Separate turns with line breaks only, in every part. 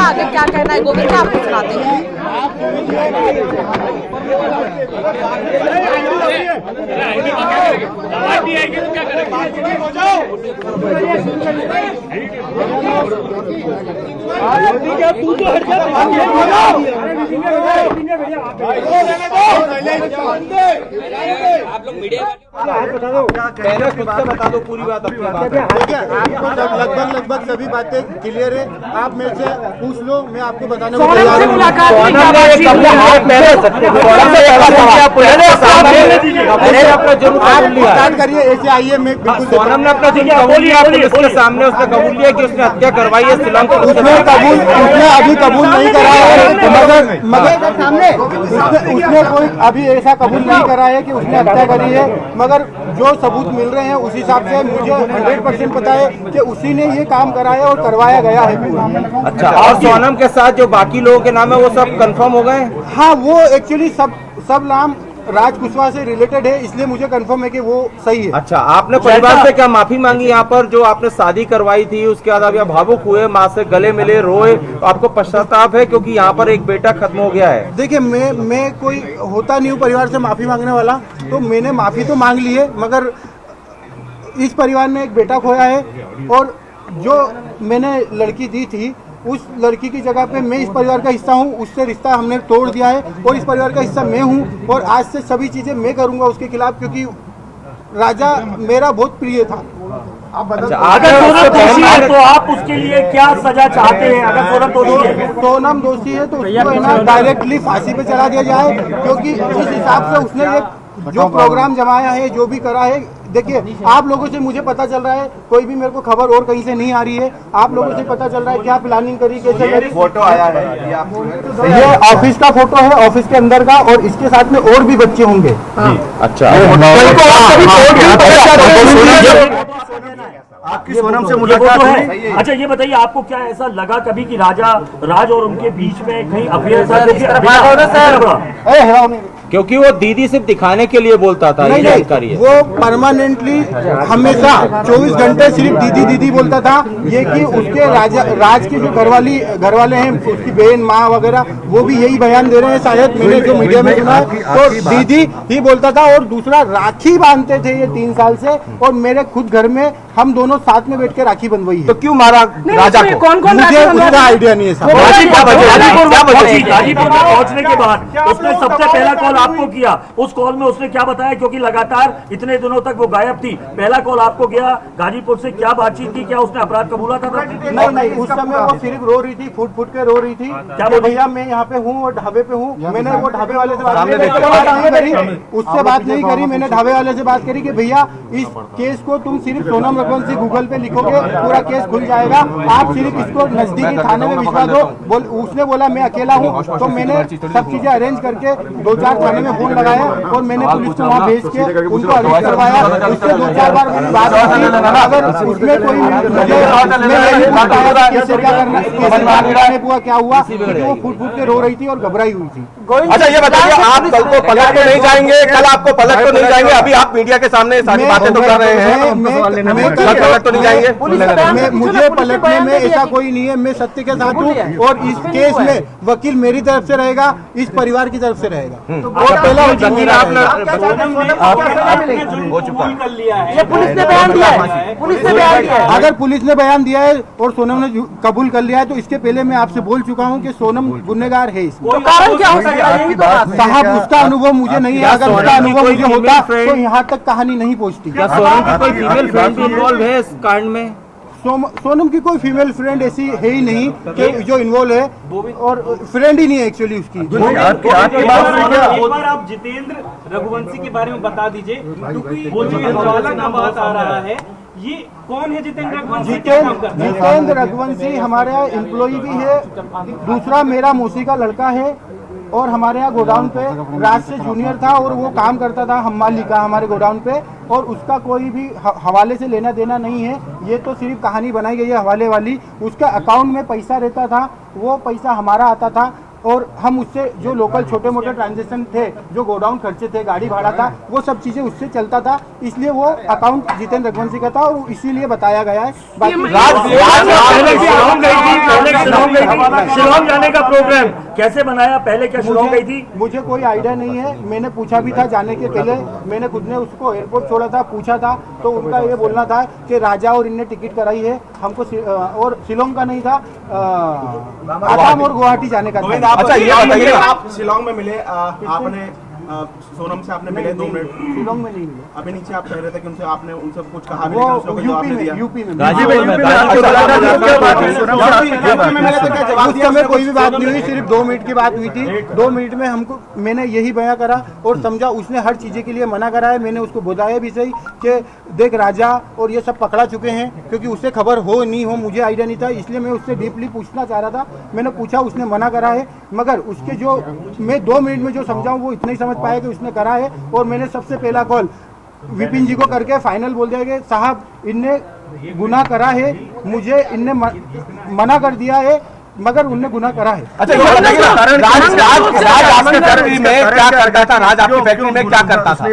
आगे क्या कहना है गोविंद का आपको सुनाते हैं।
आप लोग मीडिया
पहले खुद से बता दो पूरी बात अपनी बात। देखिए आपको जब लगभग सभी बातें क्लियर है, आप मेरे से पूछ लो, मैं आपको बताने को तैयार हूँ। स्टार्ट करिए ऐसे आइए, मैं बिल्कुल
सोनम ने अपना कबूल लिया पुलिस के सामने, उसने कबूल लिया कि उसने हत्या करवाई है शिलांग को।
उसने अभी कबूल नहीं करा है, मगर उसने कोई अभी ऐसा कबूल नहीं करा है कि उसने हत्या करी है, मगर जो सबूत मिल रहे हैं उस हिसाब से मुझे 100% पता है कि उसी ने ये काम करा है और करवाया गया है।
अच्छा, और सोनम के साथ जो बाकी लोगों के नाम है वो सब कंफर्म हो गए?
हाँ, वो एक्चुअली सब नाम राज कुशवाहा से रिलेटेड है, इसलिए मुझे कंफर्म है कि वो सही है।
अच्छा, आपने परिवार से क्या माफी मांगी यहाँ पर जो आपने शादी करवाई थी? उसके बाद आप यहाँ भावुक हुए, माँ से गले मिले, रोए, तो आपको पश्चाताप है क्योंकि यहाँ पर एक बेटा खत्म हो गया है?
देखिए, मैं कोई होता नहीं हूँ परिवार से माफी मांगने वाला, तो मैंने माफी तो मांग ली है, मगर इस परिवार ने एक बेटा खोया है और जो मैंने लड़की दी थी उस लड़की की जगह पे मैं इस परिवार का हिस्सा हूँ, उससे रिश्ता हमने तोड़ दिया है और इस परिवार का हिस्सा मैं हूँ और आज से सभी चीजें मैं करूँगा उसके खिलाफ, क्योंकि राजा मेरा बहुत प्रिय था।
अच्छा,
अगर सोनम दोषी है तो आप उसके लिए क्या सजा चाहते हैं? अगर सोनम दोषी है,
सोनम दोषी है तो उसको है ना डायरेक्टली फांसी पे चला दिया जाए, क्योंकि जिस हिसाब से उसने जो प्रोग्राम जमाया है, जो भी करा है। देखिए, आप लोगों से मुझे पता चल रहा है, कोई भी मेरे को खबर और कहीं से नहीं आ रही है, आप लोगों से पता चल रहा है क्या प्लानिंग करी, कैसे करी।
फोटो आया है
ये ऑफिस का फोटो है, ऑफिस के अंदर का, और इसके साथ में और भी बच्चे होंगे।
अच्छा,
आपकी सोनम से मुलाकात है? अच्छा, ये बताइए, आपको क्या ऐसा लगा कभी कि राज और उनके बीच में कहीं अफेयर था?
क्योंकि वो दीदी सिर्फ दिखाने के लिए बोलता था?
नहीं,
जानकारी है
वो परमानेंटली हमेशा 24 घंटे सिर्फ दीदी दीदी बोलता था। ये कि उसके राज के जो घर वाले हैं, उसकी बहन, माँ वगैरह, वो भी यही बयान दे रहे हैं, शायद मैंने जो मीडिया में सुना है, तो दीदी ही बोलता था। और दूसरा, राखी बांधते थे ये 3 साल से, और मेरे खुद घर में हम दोनों साथ में बैठ के राखी बंधवाई है।
तो क्यों मारा राजा को?
मुझे उसका आइडिया नहीं है साहब।
गाजीपुर में पहुंचने के बाद उसने सबसे पहला कॉल आपको किया, उस कॉल में उसने क्या बताया? क्योंकि लगातार इतने दिनों तक वो गायब थी, पहला कॉल आपको गया गाजीपुर से, क्या बातचीत की? क्या उसने अपराध कबूला था?
नहीं, उस समय वो सिर्फ रो रही थी, फूट के रो रही थी। क्या भैया मैं यहाँ पे हूँ और ढाबे पे हूँ। मैंने वो ढाबे वाले से बात नहीं करी, उससे बात नहीं करी, मैंने ढाबे वाले से बात करी कि भैया इस केस को तुम सिर्फ सोनम रघुवंशी गूगल पे लिखोगे, पूरा केस खुल जाएगा, आप सिर्फ इसको नजदीकी थाने में भिजवा दो। उसने बोला मैं अकेला हूँ, तो मैंने सब चीजें अरेंज करके 2-4 थाने में फोन लगाया और मैंने पुलिस को वहाँ भेज के उनको अरेस्ट करवाया। उससे 2-4 बार मेरी बात हुई, अगर उसमें कोई कैसे क्या करना, कैसे हुआ, क्या हुआ, क्योंकि वो फूट के रो रही थी और घबराई हुई थी।
अच्छा, ये बताइए, आप कल को पलट तो नहीं जाएंगे? कल आपको पलट तो नहीं जाएंगे? अभी आप मीडिया के सामने सारी बातें तो कर रहे हैं, पलट तो नहीं जाएंगे?
मुझे पलटने में ऐसा कोई नहीं है, मैं सत्य के साथ हूँ और इस केस में वकील मेरी तरफ से रहेगा, इस परिवार की तरफ से रहेगा। और पहला
हो चुका है,
पुलिस ने बयान दिया है,
अगर पुलिस ने बयान दिया है और सोनम ने कबूल कर लिया है, तो इसके पहले मैं आपसे बोल चुका हूँ कि सोनम गुनहगार है।
तो कारण क्या हो सकता है? यही तो बात है
साहब, उसका अनुभव मुझे नहीं है, अगर उसका अनुभव मुझे होता तो यहाँ तक कहानी नहीं पहुँचती।
क्या सोनम की कोई फीमेल फ्रेंड भी इन्वॉल्व है इस कांड में?
सोनम की कोई फीमेल फ्रेंड ऐसी है ही नहीं कि जो इन्वॉल्व है, और फ्रेंड ही नहीं है एक्चुअली उसकी।
एक बार आप जितेंद्र रघुवंशी के बारे में बता दीजिए, क्योंकि वो जो हवाला का बात आ रहा है, ये कौन है जितेंद्र रघुवंशी?
जितेंद्र रघुवंशी हमारे यहाँ एम्प्लॉई भी है, दूसरा मेरा मौसी का लड़का है, और हमारे यहाँ गोडाउन पे राज से जूनियर था और वो काम करता था हमाल लिखा हमारे गोडाउन पे, और उसका कोई भी हवाले से लेना देना नहीं है। ये तो सिर्फ कहानी बनाई गई है हवाले वाली। उसका अकाउंट में पैसा रहता था, वो पैसा हमारा आता था, और हम उससे जो लोकल छोटे मोटे ट्रांजेक्शन थे, जो गोडाउन खर्चे थे, गाड़ी भाड़ा था, वो सब चीजें उससे चलता था, इसलिए वो अकाउंट जितेंद्र रघुवंशी का था और इसीलिए बताया गया है।
शिलोंग जाने का प्रोग्राम कैसे बनाया, पहले क्या शिलोंग गई थी?
मुझे कोई आइडिया नहीं है, मैंने पूछा भी था जाने के पहले, मैंने खुद ने उसको एयरपोर्ट छोड़ा था, पूछा था, तो उनका ये बोलना था कि राजा और इनने टिकट कराई है हमको, और शिलोंग का नहीं था, आसाम और गुवाहाटी जाने का था।
अच्छा, ये बताइए
आप शिलोंग में मिले, आपने सोनम से आपने मिले 2 मिनट,
शिलोंग में नहीं मिले,
अभी नीचे आप कह रहे थे कि उनसे आपने उनसे कुछ कहा भी
वो
नहीं था, उसका कोई जवाब नहीं दिया।
यूपी में उस समय कोई भी बात नहीं हुई, सिर्फ 2 मिनट की बात हुई थी। 2 मिनट में हमको, मैंने यही बयां करा और समझा, उसने हर चीजें के लिए मना करा है। मैंने उसको बताया भी सही कि देख राजा और ये सब पकड़ा चुके हैं, क्योंकि उससे खबर हो नहीं हो मुझे आइडिया नहीं था, इसलिए मैं उससे डीपली पूछना चाह रहा था। मैंने पूछा, उसने मना करा है, मगर उसके जो मैं 2 मिनट में जो समझाऊं वो इतना ही समझ पाया कि उसने करा है। और मैंने सबसे पहला कॉल विपिन जी को करके फाइनल बोल दिया कि साहब इनने गुनाह करा है, मुझे इनने मना कर दिया है, मगर उनने गुनाह करा है।
अच्छा, ये बताइए ना, राज आपके फैक्ट्री में क्या करता था? राज आपकी फैक्ट्री में क्या करता था?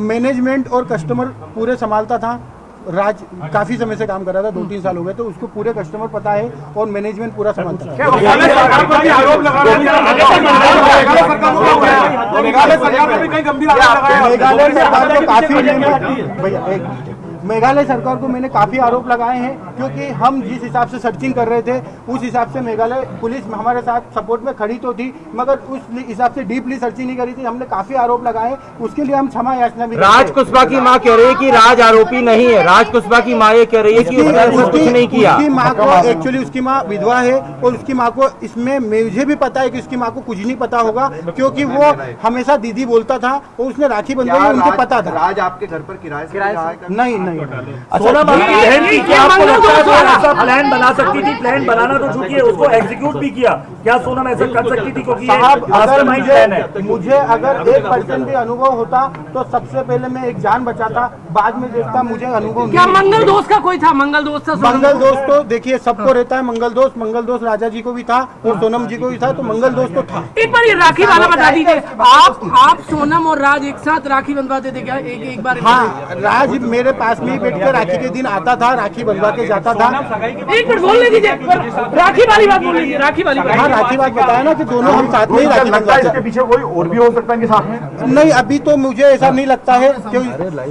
मैनेजमेंट और कस्टमर पूरे संभालता था। राज काफी समय से काम कर रहा था, 2-3 साल हो गए, तो उसको पूरे कस्टमर पता है और मैनेजमेंट पूरा संभालता था। मेघालय सरकार को मैंने काफी आरोप लगाए हैं, क्योंकि हम जिस हिसाब से सर्चिंग कर रहे थे उस हिसाब से मेघालय पुलिस हमारे साथ सपोर्ट में खड़ी तो थी, मगर उस हिसाब से डीपली सर्चिंग नहीं करी थी। हमने काफी आरोप लगाए, उसके लिए हम क्षमा याचना भी।
राज कुशवाहा की मां कह रही है कि राज आरोपी नहीं है। राज कुशवाहा की मां ये कह रही है कि उसने कुछ नहीं किया।
उसकी मां को, एक्चुअली उसकी मां विधवा है और उसकी मां को, इसमें मुझे भी पता है कि उसकी मां को कुछ नहीं पता होगा, क्योंकि वो हमेशा दीदी बोलता था और उसने राखी बंधवाई, उनको पता था।
राज आपके घर पर किराए से
नहीं।
सोनम बहन की क्या आपको लगता है वो ऐसा प्लान बना सकती थी? प्लान बनाना तो छूटिए, उसको एग्जीक्यूट भी किया। क्या सोनम ऐसा कर सकती थी? क्योंकि
साहब अगर मुझे अगर 1% भी अनुभव होता तो सबसे पहले मैं एक जान बचाता, बाद में देखता। मुझे अनुभव
क्या मंगल दोस्त का कोई था? मंगल दोस्त था?
मंगल दोस्त तो देखिए सबको रहता है मंगल दोस्त राजा जी को भी था और सोनम जी को भी था, तो मंगल दोस्त तो था।
एक बार ये राखी वाला बता दीजिए, आप सोनम और राज एक साथ राखी बंधवाते थे क्या? एक बार?
हाँ, राज मेरे पास में ही बैठ के राखी के दिन आता था, राखी बंधवा के जाता था।
एक मिनट बोल लीजिए, राखी वाली बात बोल लीजिए। राखी वाली बात,
हाँ राखी बात बताया ना कि दोनों हम साथ में ही राखी बंधवाते।
इसके पीछे कोई और भी हो सकता है इनके साथ में?
नहीं, अभी तो मुझे ऐसा नहीं लगता है कि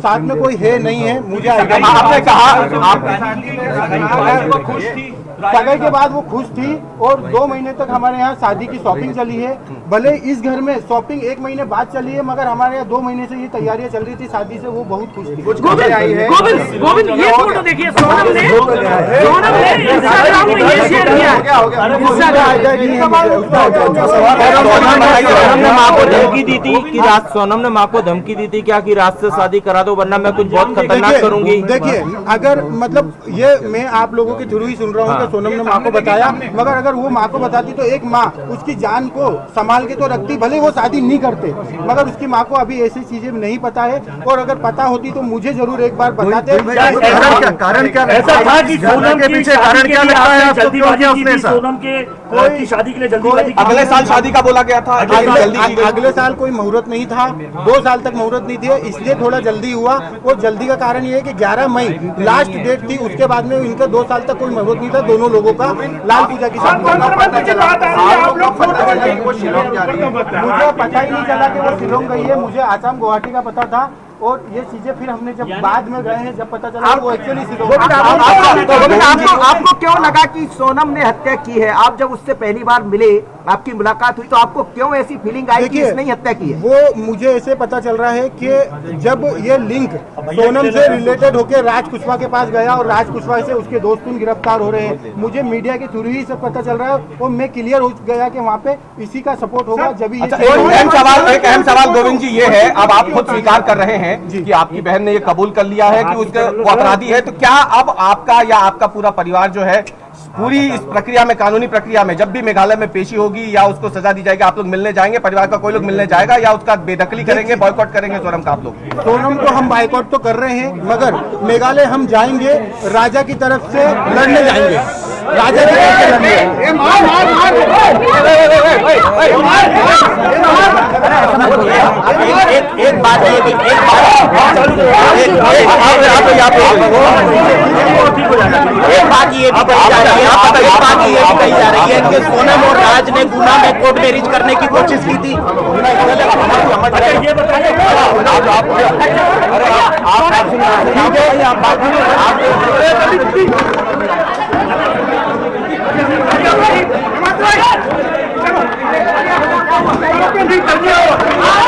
साथ में कोई है, नहीं है, मुझे आइडिया।
आपने कहा
सगाई के बाद वो खुश थी और 2 महीने तक हमारे यहाँ शादी की शॉपिंग चली है। भले इस घर में शॉपिंग 1 महीने बाद चली है, मगर हमारे यहाँ 2 महीने से ये तैयारियां चल रही थी शादी से, वो बहुत खुश थी।
गोविंद ये फोटो देखिए, सोनम ने इंस्टाग्राम में ये शेयर किया है।
सोनम ने माँ को धमकी दी थी क्या कि रात से शादी करा दो वरना मैं कुछ बहुत खतरनाक करूंगी?
देखिए, अगर मतलब ये मैं आप लोगों के थ्रू ही सुन रहा हूँ कि सोनम ने माँ को बताया, मगर अगर वो माँ को बताती तो एक माँ उसकी जान को संभाल के तो रखती, भले वो शादी नहीं करते, मगर उसकी माँ को अभी ऐसी चीजें नहीं पता है, और अगर पता होती तो मुझे जरूर एक बार बताते।
कारण क्या
ऐसा था कि सोनम के पीछे कारण क्या लगता है आपको?
जल्दीबाजी
सोनम के कोई शादी के लिए जल्दीबाजी?
अगले साल शादी का बोला गया था,
अगले साल कोई मुहूर्त नहीं था, 2 साल तक मुहूर्त नहीं थी, इसलिए थोड़ा जल्दी हुआ। और जल्दी का कारण ये है कि 11 मई लास्ट डेट थी, उसके बाद में इनका 2 साल तक कोई मुहूर्त नहीं था दोनों लोगों का लाल पूजा की शादी। मुझे पता ही नहीं चला कि वो शिलोंग गई है, मुझे आसाम गुवाहाटी का पता था, और ये चीजें फिर हमने जब बाद में गए हैं जब पता चला वो एक्चुअली शिलोंग।
आपको क्यों लगा कि सोनम ने हत्या की है? आप जब उससे पहली बार मिले, आपकी मुलाकात हुई, तो आपको क्यों ऐसी फीलिंग आई कि इसने ही हत्या की है?
वो मुझे ऐसे पता चल रहा है कि जब ये लिंक सोनम से रिलेटेड होकर राज कुशवाहा के पास गया और राज कुशवाहा से उसके दोस्त गिरफ्तार हो रहे हैं, मुझे मीडिया के थ्रू ही सब पता चल रहा है और मैं क्लियर हो गया कि वहाँ पे इसी का सपोर्ट होगा। जब
एक अहम सवाल गोविंद जी ये है, अब आप खुद स्वीकार कर रहे हैं कि आपकी बहन ने ये कबूल कर लिया है कि उसका वो अपराधी है, तो क्या अब आपका या आपका पूरा परिवार जो है पूरी इस प्रक्रिया में, कानूनी प्रक्रिया में, जब भी मेघालय में पेशी होगी या उसको सजा दी जाएगी, आप लोग मिलने जाएंगे? परिवार का कोई लोग मिलने जाएगा या उसका बेदखली करेंगे, बॉयकॉट करेंगे सोनम का आप लोग?
सोनम को हम बॉयकॉट तो कर रहे हैं, मगर मेघालय हम जाएंगे, राजा की तरफ से लड़ने जाएंगे, राजा की तरफ से लड़ने।
एक बात ये भी एक बात ये भी कही जा रही है एक बात ये भी कही जा रही है कि सोनम और राज ने गुना में कोर्ट मैरिज करने की कोशिश की थी।
ये बताइए
आप